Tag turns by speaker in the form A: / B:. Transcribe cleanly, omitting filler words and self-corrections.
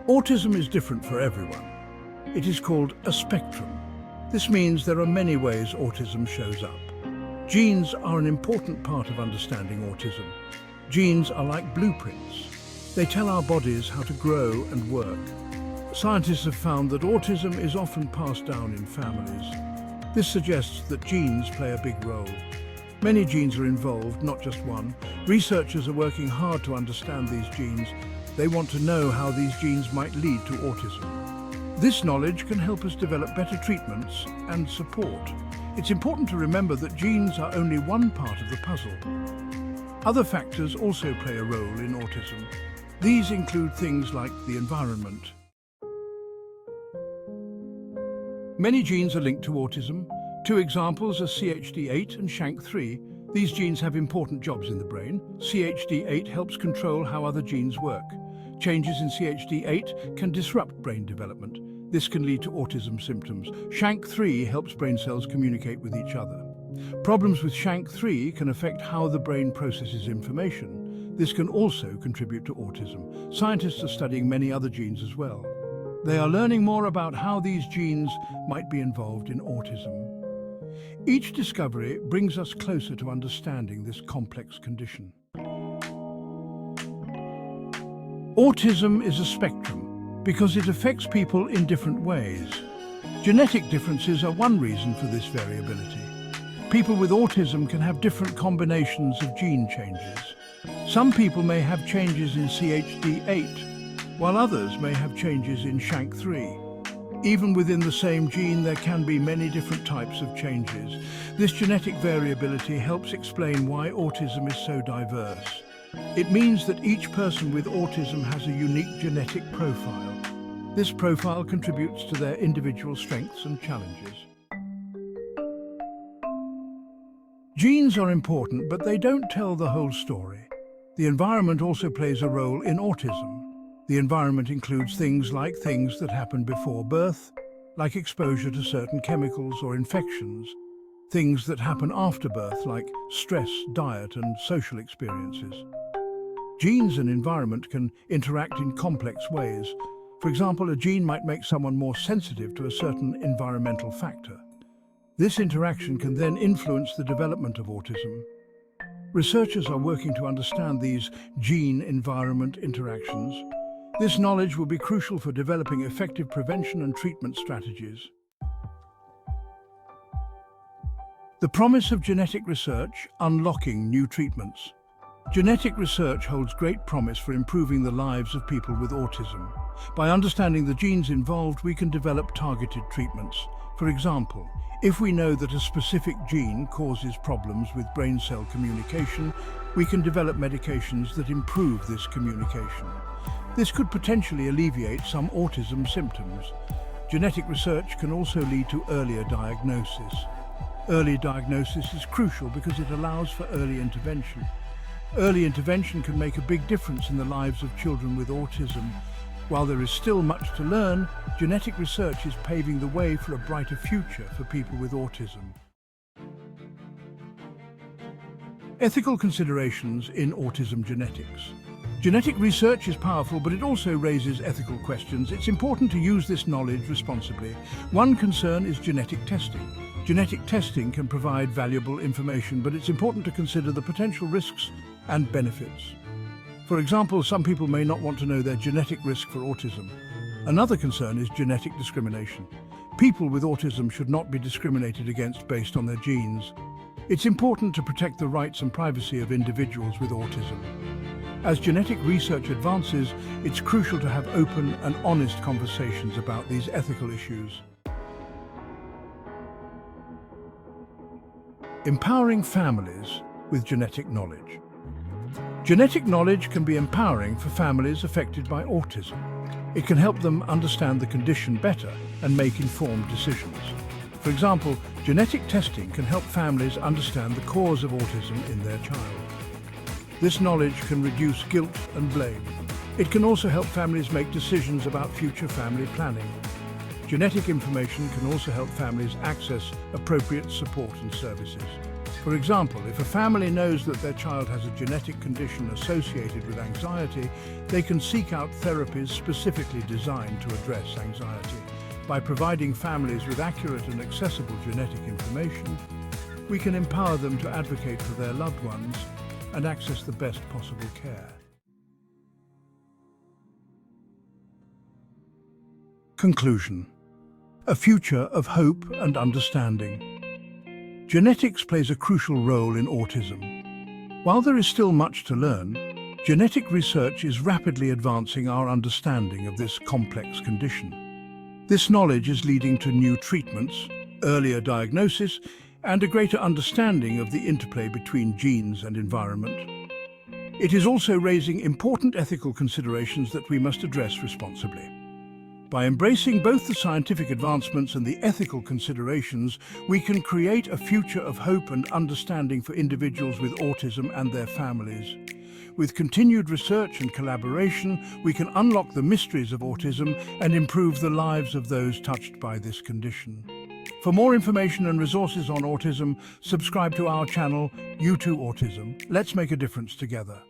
A: Autism is different for everyone. It is called a spectrum. This means there are many ways autism shows up. Genes are an important part of understanding autism. Genes are like blueprints. They tell our bodies how to grow and work. Scientists have found that autism is often passed down in families. This suggests that genes play a big role. Many genes are involved, not just one. Researchers are working hard to understand these genes. They want to know how these genes might lead to autism. This knowledge can help us develop better treatments and support. It's important to remember that genes are only one part of the puzzle. Other factors also play a role in autism. These include things like the environment. Many genes are linked to autism. Two examples are CHD8 and SHANK3. These genes have important jobs in the brain. CHD8 helps control how other genes work. Changes in CHD8 can disrupt brain development. This can lead to autism symptoms. SHANK3 helps brain cells communicate with each other. Problems with SHANK3 can affect how the brain processes information. This can also contribute to autism. Scientists are studying many other genes as well. They are learning more about how these genes might be involved in autism. Each discovery brings us closer to understanding this complex condition. Autism is a spectrum because it affects people in different ways. Genetic differences are one reason for this variability. People with autism can have different combinations of gene changes. Some people may have changes in CHD8, while others may have changes in SHANK3. Even within the same gene, there can be many different types of changes. This genetic variability helps explain why autism is so diverse. It means that each person with autism has a unique genetic profile. This profile contributes to their individual strengths and challenges. Genes are important, but they don't tell the whole story. The environment also plays a role in autism. The environment includes things that happen before birth, like exposure to certain chemicals or infections. Things that happen after birth, like stress, diet, and social experiences. Genes and environment can interact in complex ways. For example, a gene might make someone more sensitive to a certain environmental factor. This interaction can then influence the development of autism. Researchers are working to understand these gene-environment interactions. This knowledge will be crucial for developing effective prevention and treatment strategies. The promise of genetic research, unlocking new treatments. Genetic research holds great promise for improving the lives of people with autism. By understanding the genes involved, we can develop targeted treatments. For example, if we know that a specific gene causes problems with brain cell communication, we can develop medications that improve this communication. This could potentially alleviate some autism symptoms. Genetic research can also lead to earlier diagnosis. Early diagnosis is crucial because it allows for early intervention. Early intervention can make a big difference in the lives of children with autism. While there is still much to learn, genetic research is paving the way for a brighter future for people with autism. Ethical considerations in autism genetics. Genetic research is powerful, but it also raises ethical questions. It's important to use this knowledge responsibly. One concern is genetic testing. Genetic testing can provide valuable information, but it's important to consider the potential risks and benefits. For example, some people may not want to know their genetic risk for autism. Another concern is genetic discrimination. People with autism should not be discriminated against based on their genes. It's important to protect the rights and privacy of individuals with autism. As genetic research advances, it's crucial to have open and honest conversations about these ethical issues. Empowering families with genetic knowledge. Genetic knowledge can be empowering for families affected by autism. It can help them understand the condition better and make informed decisions. For example, genetic testing can help families understand the cause of autism in their child. This knowledge can reduce guilt and blame. It can also help families make decisions about future family planning. Genetic information can also help families access appropriate support and services. For example, if a family knows that their child has a genetic condition associated with anxiety, they can seek out therapies specifically designed to address anxiety. By providing families with accurate and accessible genetic information, we can empower them to advocate for their loved ones and access the best possible care. Conclusion. A future of hope and understanding. Genetics plays a crucial role in autism. While there is still much to learn, genetic research is rapidly advancing our understanding of this complex condition. This knowledge is leading to new treatments, earlier diagnosis, and a greater understanding of the interplay between genes and environment. It is also raising important ethical considerations that we must address responsibly. By embracing both the scientific advancements and the ethical considerations, we can create a future of hope and understanding for individuals with autism and their families. With continued research and collaboration, we can unlock the mysteries of autism and improve the lives of those touched by this condition. For more information and resources on autism, subscribe to our channel, You Too Autism. Let's make a difference together.